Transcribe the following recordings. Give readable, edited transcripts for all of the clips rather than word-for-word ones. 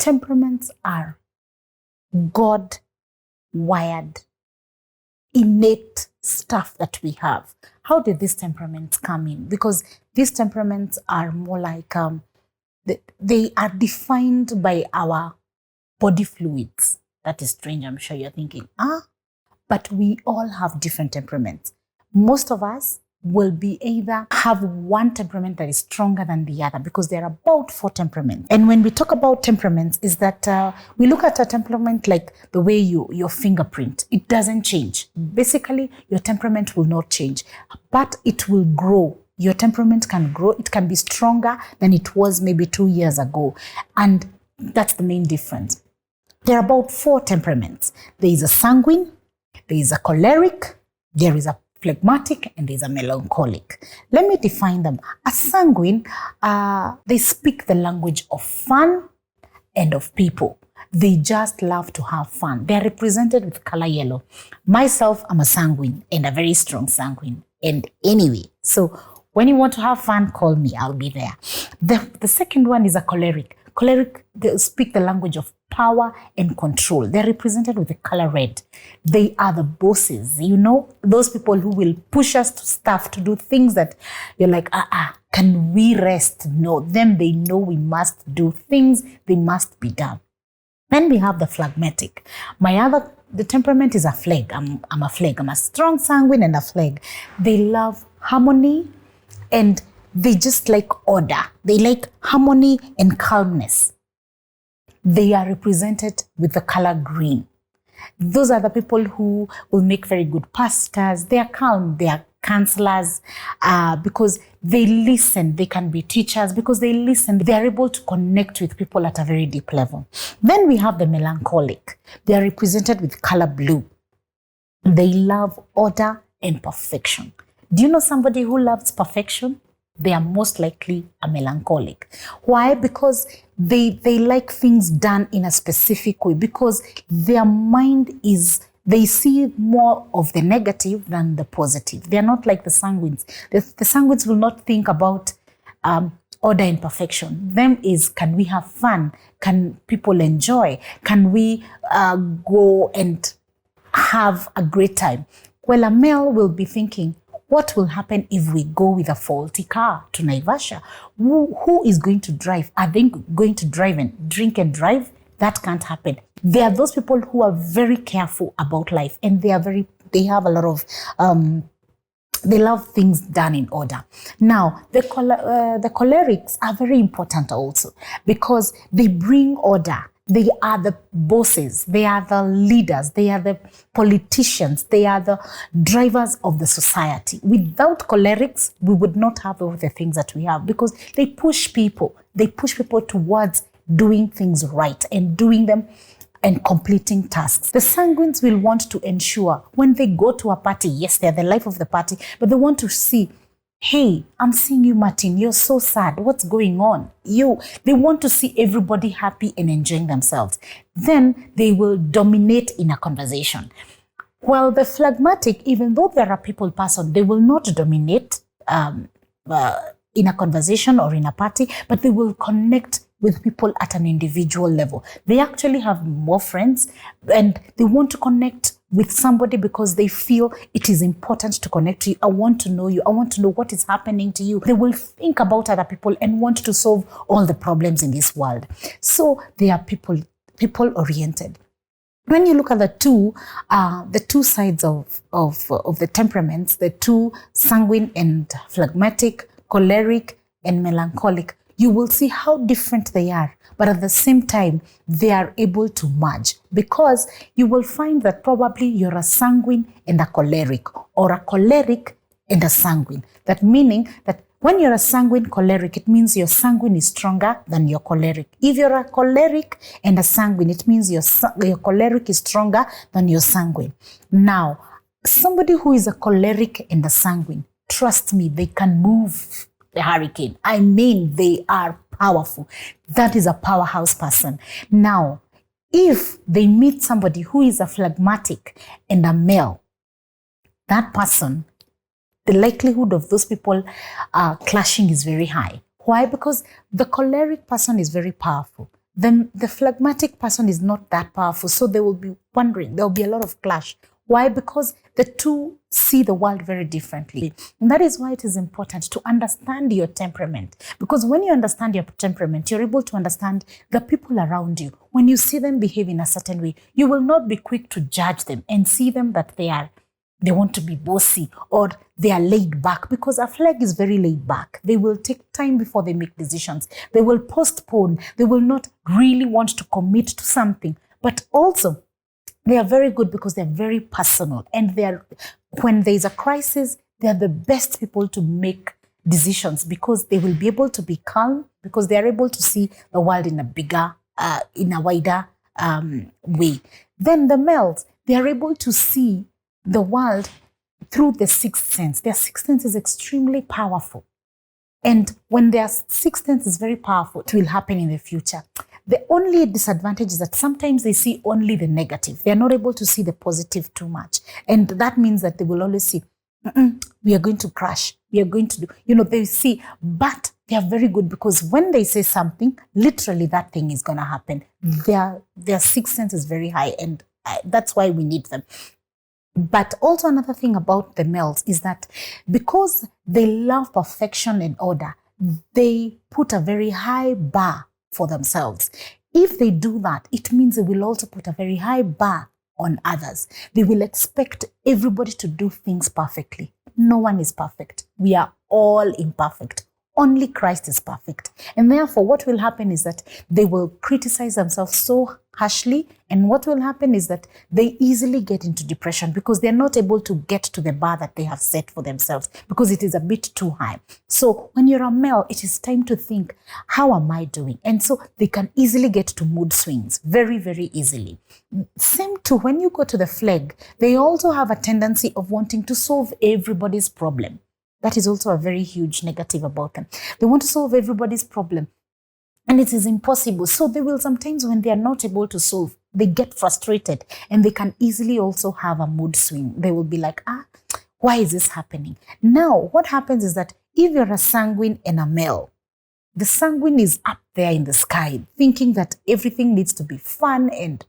temperaments are God wired, innate stuff that we have. How did these temperaments come in? Because these temperaments are more like, they are defined by our body fluids. That is strange. I'm sure you're thinking, but we all have different temperaments. Most of us will be either have one temperament that is stronger than the other, because there are about 4 temperaments. And when we talk about temperaments, is that we look at a temperament like the way your fingerprint, it doesn't change. Basically, your temperament will not change, but it will grow. Your temperament can grow. It can be stronger than it was maybe 2 years ago. And that's the main difference. There are about 4 temperaments. There is a sanguine, there is a choleric, there is a phlegmatic, and there's a melancholic. Let me define them. A sanguine, they speak the language of fun and of people. They just love to have fun. They're represented with color yellow. Myself, I'm a sanguine, and a very strong sanguine. And anyway, so when you want to have fun, call me, I'll be there. The second one is a choleric. Choleric, they speak the language of power and control. They're represented with the color red. They are the bosses, those people who will push us to stuff, to do things that you're like, can we rest? No, them, they know we must do things, they must be done. Then we have the phlegmatic. The temperament is a phleg. I'm a phleg. I'm a strong sanguine and a phleg. They love harmony, and they just like order. They like harmony and calmness. They are represented with the color green. Those are the people who will make very good pastors. They are calm. They are counselors because they listen. They can be teachers because they listen. They are able to connect with people at a very deep level. Then we have the melancholic. They are represented with color blue. They love order and perfection. Do you know somebody who loves perfection? They are most likely a melancholic. Why? Because they like things done in a specific way, because their mind they see more of the negative than the positive. They are not like the sanguines. The sanguines will not think about order and perfection. Them is, can we have fun? Can people enjoy? Can we go and have a great time? Well, a male will be thinking, what will happen if we go with a faulty car to Naivasha? Who is going to drive? Are they going to drive and drink and drive? That can't happen. There are those people who are very careful about life, and they have a lot of, they love things done in order. Now, the cholerics are very important also, because they bring order. They are the bosses, they are the leaders, they are the politicians, they are the drivers of the society. Without cholerics, we would not have all the things that we have, because they push people. They push people towards doing things right and doing them and completing tasks. The sanguines will want to ensure when they go to a party, yes, they're the life of the party, but they want to see, hey, I'm seeing you, Martin. You're so sad. What's going on? They want to see everybody happy and enjoying themselves. Then they will dominate in a conversation. Well, the phlegmatic, even though they're a people person, they will not dominate in a conversation or in a party, but they will connect with people at an individual level. They actually have more friends, and they want to connect with somebody because they feel it is important to connect to you. I want to know you. I want to know what is happening to you. They will think about other people and want to solve all the problems in this world. So they are people-oriented. When you look at the two sides of the temperaments, the two sanguine and phlegmatic, choleric and melancholic, you will see how different they are. But at the same time, they are able to merge, because you will find that probably you're a sanguine and a choleric, or a choleric and a sanguine. That meaning that when you're a sanguine choleric, it means your sanguine is stronger than your choleric. If you're a choleric and a sanguine, it means your choleric is stronger than your sanguine. Now, somebody who is a choleric and a sanguine, trust me, they can move the hurricane. I mean, they are powerful. That is a powerhouse person. Now, if they meet somebody who is a phlegmatic and a male, that person, the likelihood of those people clashing is very high. Why? Because the choleric person is very powerful. the phlegmatic person is not that powerful. So they will be wondering, there will be a lot of clash. Why? Because the two see the world very differently. And that is why it is important to understand your temperament. Because when you understand your temperament, you're able to understand the people around you. When you see them behave in a certain way, you will not be quick to judge them and see them that they want to be bossy or they are laid back, because a flag is very laid back. They will take time before they make decisions. They will postpone. They will not really want to commit to something. But also, they are very good because they're very personal. And when there's a crisis, they're the best people to make decisions, because they will be able to be calm, because they are able to see the world in a wider way. Then the males, they are able to see the world through the sixth sense. Their sixth sense is extremely powerful. And when their sixth sense is very powerful, it will happen in the future. The only disadvantage is that sometimes they see only the negative. They are not able to see the positive too much. And that means that they will always see, we are going to crash. We are going to do, they see, but they are very good, because when they say something, literally that thing is going to happen. Their sixth sense is very high, and that's why we need them. But also another thing about the males is that because they love perfection and order, they put a very high bar for themselves. If they do that, it means they will also put a very high bar on others. They will expect everybody to do things perfectly. No one is perfect. We are all imperfect. Only Christ is perfect. And therefore, what will happen is that they will criticize themselves so harshly. And what will happen is that they easily get into depression, because they're not able to get to the bar that they have set for themselves, because it is a bit too high. So when you're a male, it is time to think, how am I doing? And so they can easily get to mood swings very, very easily. Same to when you go to the flag, they also have a tendency of wanting to solve everybody's problem. That is also a very huge negative about them. They want to solve everybody's problem, and it is impossible. So they will sometimes, when they are not able to solve, they get frustrated, and they can easily also have a mood swing. They will be like, why is this happening? Now, what happens is that if you're a sanguine and a male, the sanguine is up there in the sky, thinking that everything needs to be fun and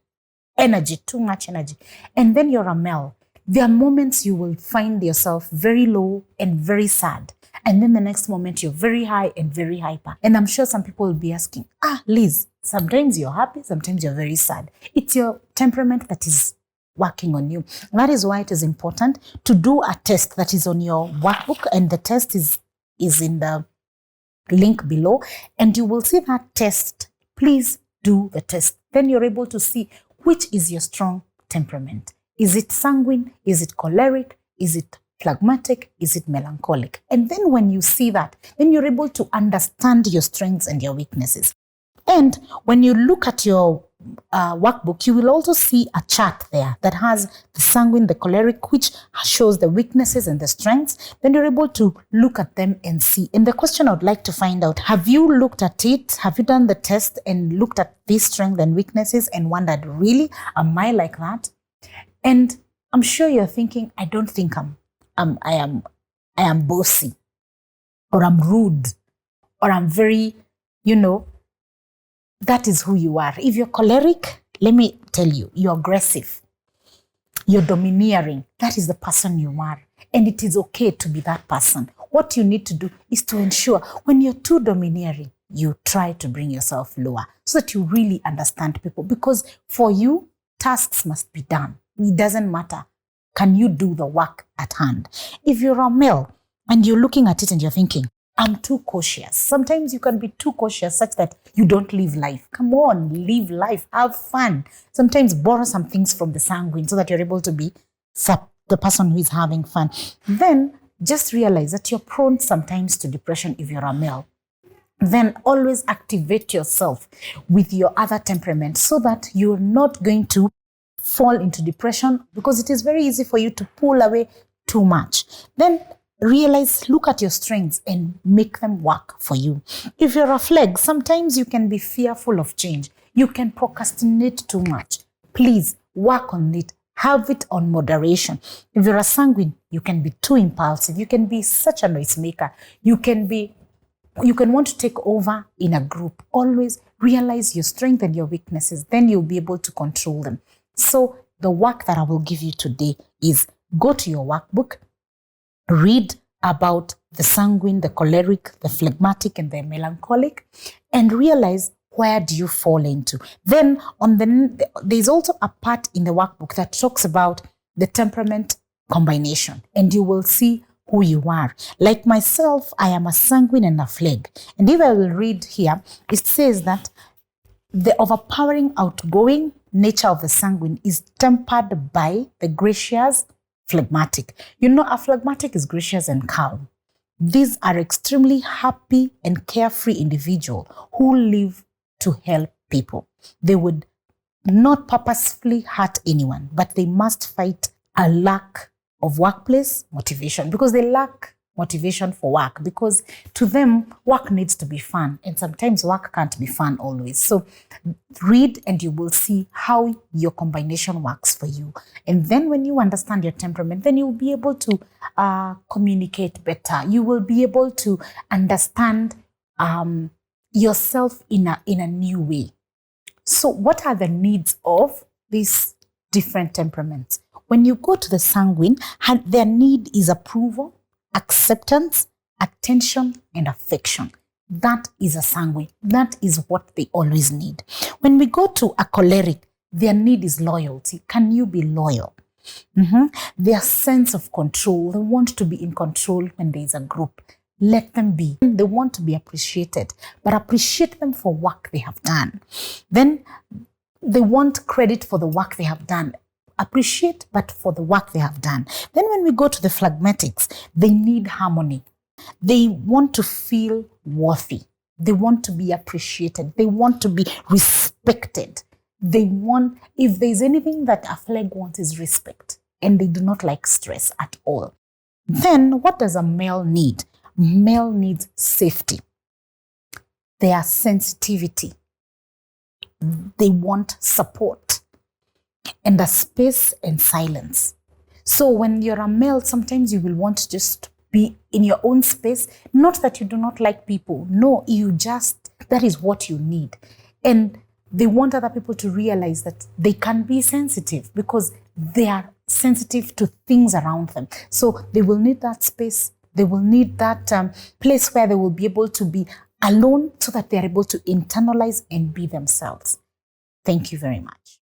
energy, too much energy. And then you're a male. There are moments you will find yourself very low and very sad. And then the next moment you're very high and very hyper. And I'm sure some people will be asking, Liz, sometimes you're happy, sometimes you're very sad. It's your temperament that is working on you. That is why it is important to do a test that is on your workbook. And the test is in the link below. And you will see that test. Please do the test. Then you're able to see which is your strong temperament. Is it sanguine? Is it choleric? Is it phlegmatic? Is it melancholic? And then when you see that, then you're able to understand your strengths and your weaknesses. And when you look at your workbook, you will also see a chart there that has the sanguine, the choleric, which shows the weaknesses and the strengths. Then you're able to look at them and see. And the question I would like to find out, have you looked at it? Have you done the test and looked at these strengths and weaknesses and wondered, really, am I like that? And I'm sure you're thinking, I don't think I am bossy, or I'm rude, or I'm very, that is who you are. If you're choleric, let me tell you, you're aggressive, you're domineering. That is the person you are. And it is okay to be that person. What you need to do is to ensure when you're too domineering, you try to bring yourself lower so that you really understand people. Because for you, tasks must be done. It doesn't matter. Can you do the work at hand? If you're a male and you're looking at it and you're thinking, I'm too cautious. Sometimes you can be too cautious such that you don't live life. Come on, live life. Have fun. Sometimes borrow some things from the sanguine so that you're able to be the person who is having fun. Then just realize that you're prone sometimes to depression if you're a male. Then always activate yourself with your other temperament so that you're not going to fall into depression, because it is very easy for you to pull away too much. Then realize, look at your strengths and make them work for you. If you're a flag, sometimes you can be fearful of change. You can procrastinate too much. Please work on it. Have it on moderation. If you're a sanguine, you can be too impulsive. You can be such a noisemaker. You can want to take over in a group. Always realize your strength and your weaknesses, then you'll be able to control them. So the work that I will give you today is go to your workbook, read about the sanguine, the choleric, the phlegmatic, and the melancholic, and realize where do you fall into. Then there's also a part in the workbook that talks about the temperament combination, and you will see who you are. Like myself, I am a sanguine and a phleg. And if I will read here, it says that the overpowering, outgoing nature of the sanguine is tempered by the gracious phlegmatic. You know, a phlegmatic is gracious and calm. These are extremely happy and carefree individuals who live to help people. They would not purposefully hurt anyone, but they must fight a lack of workplace motivation, because they lack motivation for work, because to them work needs to be fun, and sometimes work can't be fun always. So read and you will see how your combination works for you. And then when you understand your temperament, then you'll be able to communicate better. You will be able to understand yourself in a new way. So what are the needs of these different temperaments? When you go to the sanguine, their need is approval, acceptance, attention, and affection. That is a sanguine. That is what they always need. When we go to a choleric, their need is loyalty. Can you be loyal? Their sense of control. They want to be in control when there is a group. Let them be. They want to be appreciated, but appreciate them for work they have done. Then they want credit for the work they have done. Appreciate, but for the work they have done. Then when we go to the phlegmatics, they need harmony. They want to feel worthy. They want to be appreciated. They want to be respected. They want, if there's anything that a phleg wants, is respect. And they do not like stress at all. Then what does a male need? Male needs safety. Their sensitivity. They want support and a space and silence. So when you're a male, sometimes you will want to just be in your own space. Not that you do not like people. No, that is what you need. And they want other people to realize that they can be sensitive because they are sensitive to things around them. So they will need that space. They will need that place where they will be able to be alone so that they're able to internalize and be themselves. Thank you very much.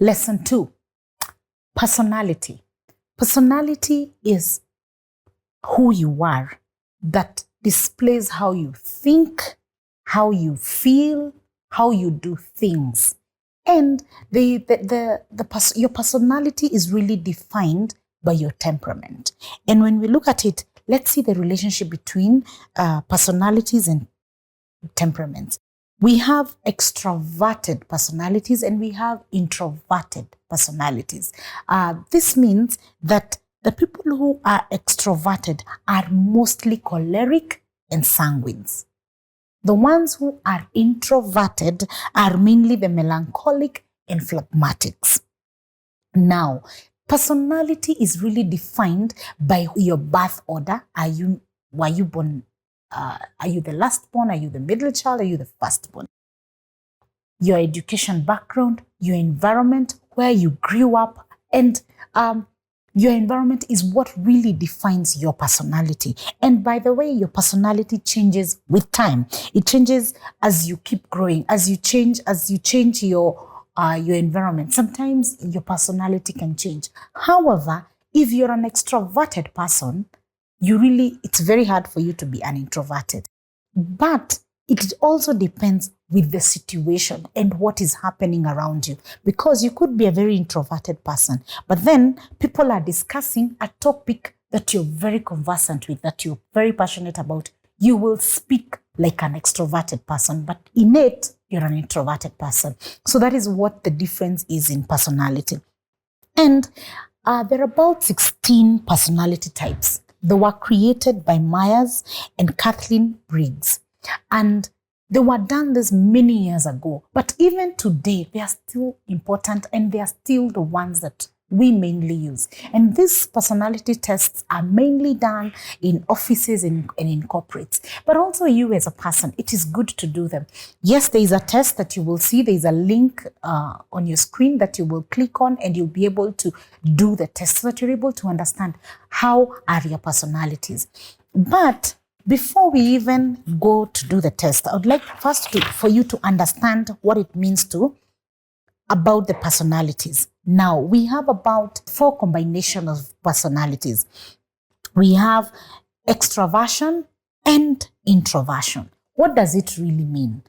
Lesson 2, personality. Personality is who you are, that displays how you think, how you feel, how you do things. And your personality is really defined by your temperament. And when we look at it, let's see the relationship between personalities and temperaments. We have extroverted personalities and we have introverted personalities. This means that the people who are extroverted are mostly choleric and sanguines. The ones who are introverted are mainly the melancholic and phlegmatics. Now, personality is really defined by your birth order. Were you born? Are you the last born? Are you the middle child? Are you the first born? Your education background, your environment, where you grew up, and your environment is what really defines your personality. And by the way, your personality changes with time. It changes as you keep growing, as you change your environment. Sometimes your personality can change. However, if you're an extroverted person, it's very hard for you to be an introverted. But it also depends with the situation and what is happening around you. Because you could be a very introverted person, but then people are discussing a topic that you're very conversant with, that you're very passionate about. You will speak like an extroverted person, but innate, you're an introverted person. So that is what the difference is in personality. And there are about 16 personality types. They were created by Myers and Kathleen Briggs. And they were done this many years ago. But even today, they are still important and they are still the ones that we mainly use. And these personality tests are mainly done in offices and in corporates. But also you as a person, it is good to do them. Yes, there is a test that you will see. There is a link on your screen that you will click on and you'll be able to do the test so that you're able to understand how are your personalities. But before we even go to do the test, I would like for you to understand what it means about the personalities. Now, we have about 4 combinations of personalities. We have extroversion and introversion. What does it really mean?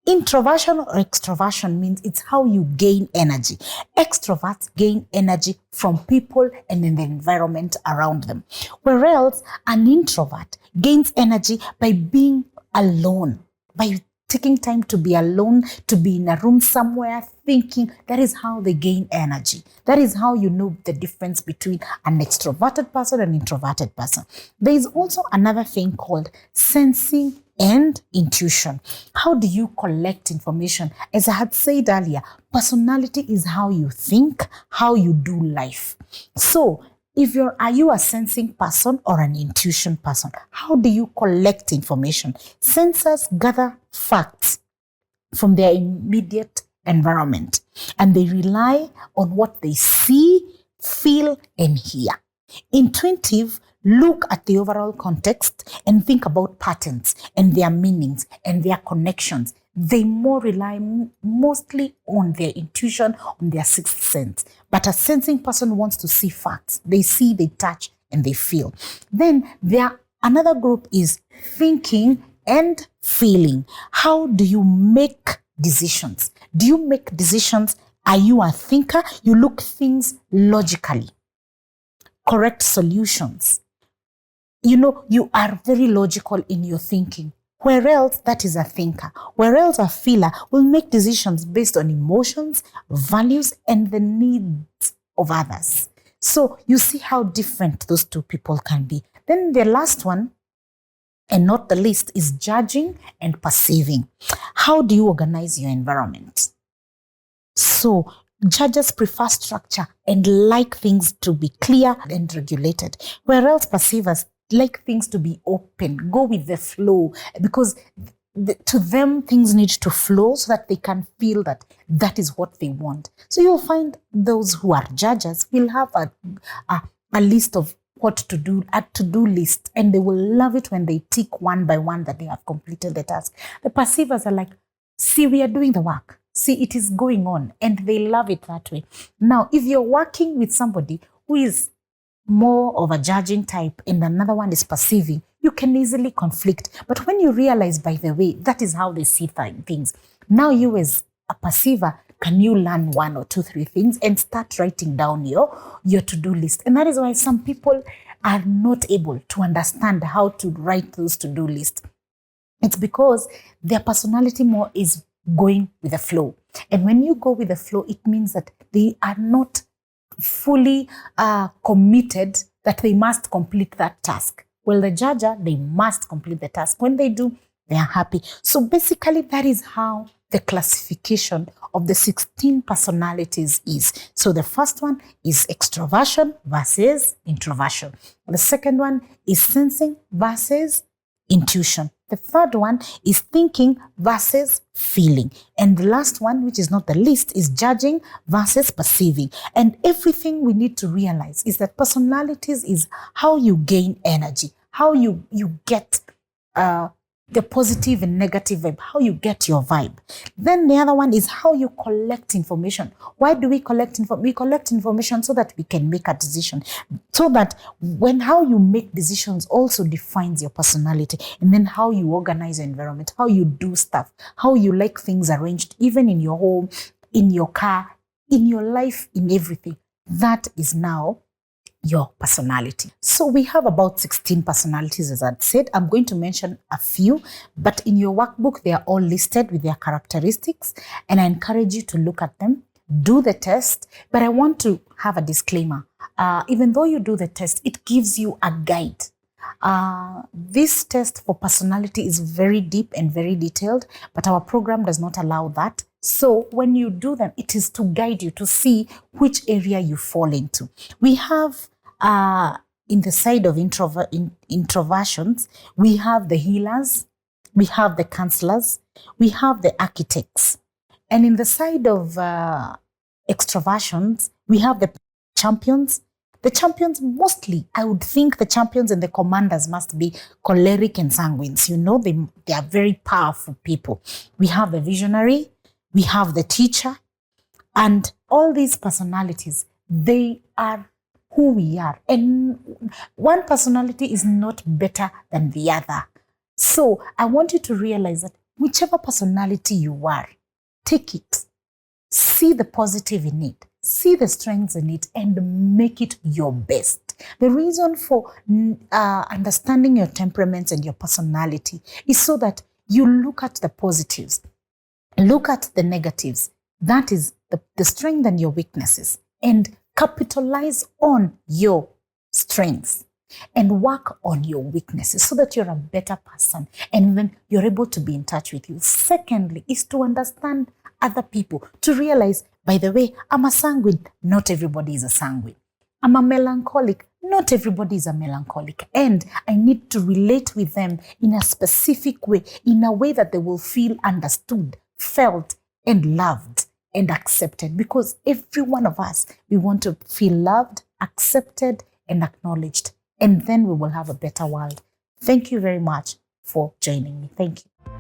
Introversion or extroversion means it's how you gain energy. Extroverts gain energy from people and in the environment around them. Whereas an introvert gains energy by being alone, by taking time to be alone, to be in a room somewhere thinking. That is how they gain energy. That is how you know the difference between an extroverted person and an introverted person. There is also another thing called sensing and intuition. How do you collect information? As I had said earlier, personality is how you think, how you do life. So, are you a sensing person or an intuition person? How do you collect information? Sensors gather facts from their immediate environment and they rely on what they see, feel, and hear. Intuitive look at the overall context and think about patterns and their meanings and their connections. They more rely mostly on their intuition, on their sixth sense. But a sensing person wants to see facts. They see, they touch, and they feel. Then another group is thinking and feeling. How do you make decisions? Do you make decisions? Are you a thinker? You look things logically. Correct solutions. You are very logical in your thinking. Where else, that is a thinker. Where else a feeler will make decisions based on emotions, values, and the needs of others. So you see how different those two people can be. Then the last one, and not the least, is judging and perceiving. How do you organize your environment? So judges prefer structure and like things to be clear and regulated, whereas perceivers like things to be open, go with the flow, because to them things need to flow so that they can feel that is what they want. So you'll find those who are judges will have a list of what to do, a to-do list, and they will love it when they tick one by one that they have completed the task. The perceivers are like, see, we are doing the work. See, it is going on and they love it that way. Now, if you're working with somebody who is more of a judging type and another one is perceiving, you can easily conflict. But when you realize, by the way, that is how they see things, now you as a perceiver, can you learn 1 or 2, 3 things and start writing down your to-do list? And that is why some people are not able to understand how to write those to-do lists. It's because their personality more is going with the flow. And when you go with the flow, it means that they are not fully committed that they must complete that task. Well, the judger, they must complete the task. When they do, they are happy. So basically, that is how the classification of the 16 personalities is. So the first one is extroversion versus introversion. The second one is sensing versus intuition. The third one is thinking versus feeling. And the last one, which is not the least, is judging versus perceiving. And everything we need to realize is that personalities is how you gain energy, how you get the positive and negative vibe, how you get your vibe. Then the other one is how you collect information. Why do we collect information? We collect information so that we can make a decision. So that when how you make decisions also defines your personality. And then how you organize your environment, how you do stuff, how you like things arranged, even in your home, in your car, in your life, in everything. That is now your personality. So we have about 16 personalities, as I said. I'm going to mention a few, but in your workbook, they are all listed with their characteristics, and I encourage you to look at them, do the test. But I want to have a disclaimer. Even though you do the test, it gives you a guide. This test for personality is very deep and very detailed, but our program does not allow that. So when you do them, it is to guide you to see which area you fall into. We have in the side of introversions, we have the healers, we have the counselors, we have the architects. And in the side of extroversions, we have the champions. The champions, mostly, I would think the champions and the commanders must be choleric and sanguines. You know, they are very powerful people. We have the visionary, we have the teacher, and all these personalities, they are who we are. And one personality is not better than the other. So I want you to realize that whichever personality you are, take it, see the positive in it, see the strengths in it, and make it your best. The reason for understanding your temperaments and your personality is so that you look at the positives, look at the negatives. That is the strength and your weaknesses, and capitalize on your strengths and work on your weaknesses so that you're a better person and then you're able to be in touch with you. Secondly, is to understand other people, to realize, by the way, I'm a sanguine. Not everybody is a sanguine. I'm a melancholic. Not everybody is a melancholic. And I need to relate with them in a specific way, in a way that they will feel understood, felt, and loved and accepted. Because every one of us, we want to feel loved, accepted, and acknowledged. And then we will have a better world. Thank you very much for joining me. Thank you.